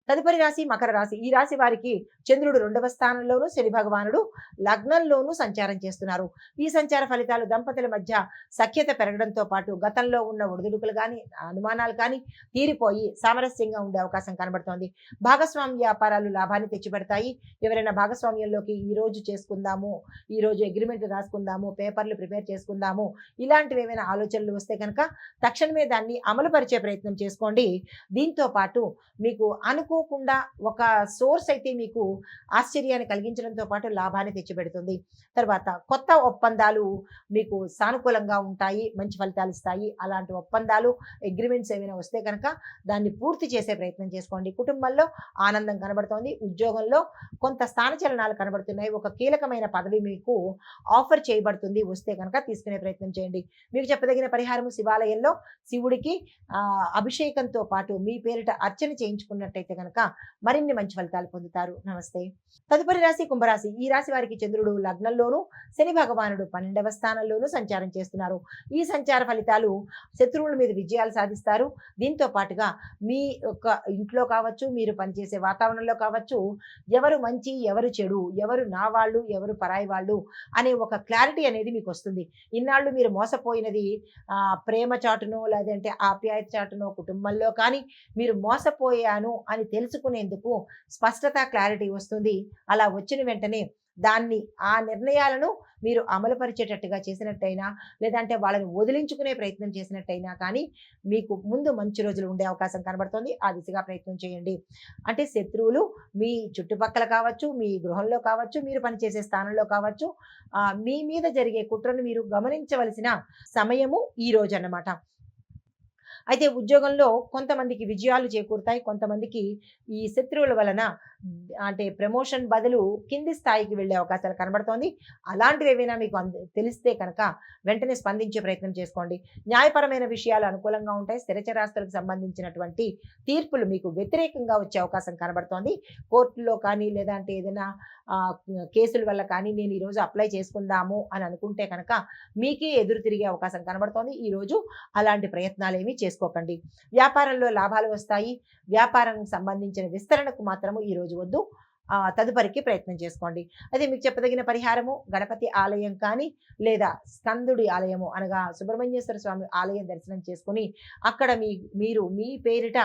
తదుపరి రాశి మకర రాశి. ఈ రాశి వారికి చంద్రుడు 2వ స్థానంలోను, శని భగవానుడు లగ్నంలోనూ సంచారం చేస్తున్నారు. ఈ సంచార ఫలితాలు దంపతుల మధ్య సఖ్యత పెరగడంతో పాటు గతంలో ఉన్న ఒడిదుడుకులు కానీ, అనుమానాలు కానీ తీరిపోయి సామరస్యంగా ఉండే అవకాశం కనబడుతోంది. భాగస్వామ్య వ్యాపారాలు లాభాన్ని తెచ్చిపెడతాయి. ఎవరైనా భాగస్వామ్యంలోకి ఈ రోజు చేసుకుందాము, ఈ రోజు అగ్రిమెంట్ రాసుకుందాము, పేపర్లు ప్రిపేర్ చేసుకుందాము, ఇలాంటివి ఏమైనా ఆలోచనలు వస్తే కనుక తక్షణమే దాన్ని అమలు పరిచే ప్రయత్నం చేసుకోండి. దీంతో పాటు మీకు అనుకోకుండా ఒక సోర్స్ అయితే మీకు ఆశ్చర్యాన్ని కలిగించడంతో పాటు లాభాన్ని తెచ్చిపెడుతుంది. తర్వాత కొత్త ఒప్పందాలు మీకు సానుకూలంగా ఉంటాయి, మంచి ఫలితాలు ఇస్తాయి. అలాంటి ఒప్పందాలు, అగ్రిమెంట్స్ ఏమైనా వస్తే కనుక దాన్ని పూర్తి చేసే ప్రయత్నం చేసుకోండి. కుటుంబంలో ఆనందం కనబడుతోంది. ఉద్యోగంలో కొంత స్థానచలనాలు కనబడుతున్నాయి. ఒక కీలకమైన పదవి మీకు ఆఫర్ చేయబడుతుంది. వస్తే కనుక తీసుకునే ప్రయత్నం చేయండి. మీకు చెప్పదగిన పరిహారము శివాలయంలో శివుడికి అభిషేకంతో పాటు మీ పేరిట అర్చన చేయించుకున్నట్టయితే కనుక మరిన్ని మంచి ఫలితాలు పొందుతారు. నమస్తే. తదుపరి రాశి కుంభరాశి. ఈ రాశి వారికి చంద్రుడు లగ్నంలోను, శని భగవానుడు 12వ స్థానంలోనూ సంచారం చేస్తున్నారు. ఈ సంచార ఫలితాలు శత్రువుల మీద విజయాలు సాధిస్తారు. దీంతో పాటుగా మీ యొక్క ఇంట్లో కావచ్చు, మీరు పనిచేసే వాతావరణంలో కావచ్చు, ఎవరు మంచి, ఎవరు చెడు, ఎవరు నా వాళ్ళు, ఎవరు పరాయి వాళ్ళు అనే ఒక క్లారిటీ అనేది మీకు వస్తుంది. ఇన్నాళ్ళు మీరు మోసపోయినది ప్రేమ చాటునో లేదంటే ఆప్యాయత చాటునో కుటుంబంలో కానీ మీరు మోసపోయాను అని తెలుసుకునేందుకు స్పష్టత, క్లారిటీ వస్తుంది. అలా వచ్చిన వెంటనే దాన్ని ఆ నిర్ణయాలను మీరు అమలుపరిచేటట్టుగా చేసినట్టయినా లేదంటే వాళ్ళని వదిలించుకునే ప్రయత్నం చేసినట్టయినా కానీ మీకు ముందు మంచి రోజులు ఉండే అవకాశం కనబడుతుంది. ఆ దిశగా ప్రయత్నం చేయండి. అంటే శత్రువులు మీ చుట్టుపక్కల కావచ్చు, మీ గృహంలో కావచ్చు, మీరు పనిచేసే స్థానంలో కావచ్చు, మీ మీద జరిగే కుట్రను మీరు గమనించవలసిన సమయము ఈ రోజు అన్నమాట. అయితే ఉద్యోగంలో కొంతమందికి విజయాలు చేకూరుతాయి. కొంతమందికి ఈ శత్రువుల వలన అంటే ప్రమోషన్ బదులు కింది స్థాయికి వెళ్ళే అవకాశాలు కనబడుతోంది. అలాంటివి ఏవైనా మీకు తెలిస్తే కనుక వెంటనే స్పందించే ప్రయత్నం చేసుకోండి. న్యాయపరమైన విషయాలు అనుకూలంగా ఉంటాయి. స్థిరచరాస్తులకు సంబంధించినటువంటి తీర్పులు మీకు వ్యతిరేకంగా వచ్చే అవకాశం కనబడుతోంది. కోర్టులో కానీ లేదంటే ఏదైనా కేసుల వల్ల కానీ నేను ఈరోజు అప్లై చేసుకుందాము అని అనుకుంటే కనుక మీకే ఎదురు తిరిగే అవకాశం కనబడుతోంది. ఈరోజు అలాంటి ప్రయత్నాలు ఏమీ చేసుకోకండి. వ్యాపారంలో లాభాలు వస్తాయి. వ్యాపారానికి సంబంధించిన విస్తరణకు మాత్రము ఈరోజు వద్దు. తదుపరికి ప్రయత్నం చేసుకోండి. అదే మీకు చెప్పదగిన పరిహారము గణపతి ఆలయం కానీ లేదా స్కందుడి ఆలయము అనగా సుబ్రహ్మణ్యేశ్వర స్వామి ఆలయం దర్శనం చేసుకుని అక్కడ మీరు మీ పేరిట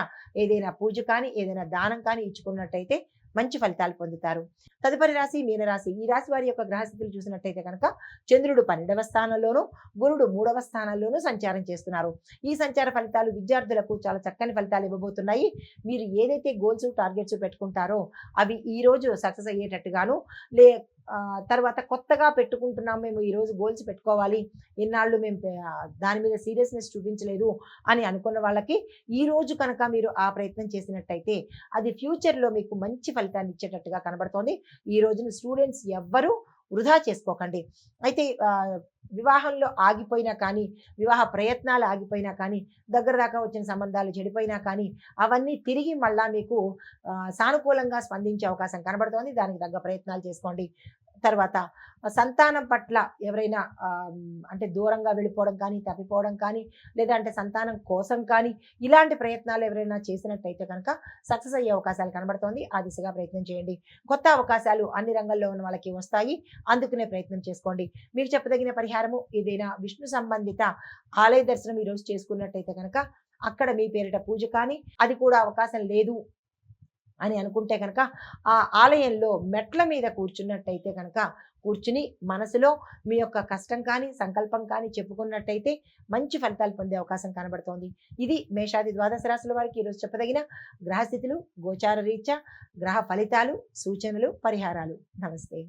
ఏదైనా పూజ కానీ ఏదైనా దానం కానీ ఇచ్చుకున్నట్టయితే మంచి ఫలితాలు పొందుతారు. తదుపరి రాశి మీనరాశి. ఈ రాశి వారి యొక్క గ్రహస్థితులు చూసినట్టయితే కనుక చంద్రుడు 12వ స్థానంలోను, గురుడు 3వ స్థానంలోనూ సంచారం చేస్తున్నారు. ఈ సంచార ఫలితాలు విద్యార్థులకు చాలా చక్కని ఫలితాలు ఇవ్వబోతున్నాయి. మీరు ఏదైతే గోల్స్, టార్గెట్స్ పెట్టుకుంటారో అవి ఈ రోజు సక్సెస్ అయ్యేటట్టుగాను తర్వాత కొత్తగా పెట్టుకుంటున్నాం, మేము ఈరోజు గోల్స్ పెట్టుకోవాలి, ఇన్నాళ్ళు మేము దాని మీద సీరియస్నెస్ చూపించలేదు అని అనుకున్న వాళ్ళకి ఈ రోజు కనుక మీరు ఆ ప్రయత్నం చేసినట్టయితే అది ఫ్యూచర్లో మీకు మంచి ఫలితాన్ని ఇచ్చేటట్టుగా కనబడుతోంది. ఈ రోజున స్టూడెంట్స్ ఎవ్వరూ వృధా చేసుకోకండి. అయితే వివాహంలో ఆగిపోయినా కానీ, వివాహ ప్రయత్నాలు ఆగిపోయినా కానీ, దగ్గర దాకా వచ్చిన సంబంధాలు చెడిపోయినా కానీ అవన్నీ తిరిగి మళ్ళా మీకు సానుకూలంగా స్పందించే అవకాశం కనబడుతోంది. దానికి తగ్గ ప్రయత్నాలు చేసుకోండి. తర్వాత సంతానం పట్ల ఎవరైనా అంటే దూరంగా వెళ్ళిపోవడం కానీ, తప్పిపోవడం కానీ, లేదంటే సంతానం కోసం కానీ ఇలాంటి ప్రయత్నాలు ఎవరైనా చేసినట్టయితే కనుక సక్సెస్ అయ్యే అవకాశాలు కనబడుతోంది. ఆ దిశగా ప్రయత్నం చేయండి. కొత్త అవకాశాలు అన్ని రంగాల్లో ఉన్న వాళ్ళకి వస్తాయి. అందుకునే ప్రయత్నం చేసుకోండి. మీకు చెప్పదగిన పరిహారము ఏదైనా విష్ణు సంబంధిత ఆలయ దర్శనం ఈరోజు చేసుకున్నట్టయితే కనుక అక్కడ మీ పేరిట పూజ కానీ అది కూడా అవకాశం లేదు అని అనుకుంటే కనుక ఆ ఆలయంలో మెట్ల మీద కూర్చున్నట్టయితే కనుక కూర్చుని మనసులో మీ యొక్క కష్టం కానీ సంకల్పం కానీ చెప్పుకున్నట్టయితే మంచి ఫలితాలు పొందే అవకాశం కనబడుతోంది. ఇది మేషాది ద్వాదశ రాశుల వారికి ఈరోజు చెప్పదగిన గ్రహస్థితులు, గోచార రీత్యా గ్రహ ఫలితాలు, సూచనలు, పరిహారాలు. నమస్తే.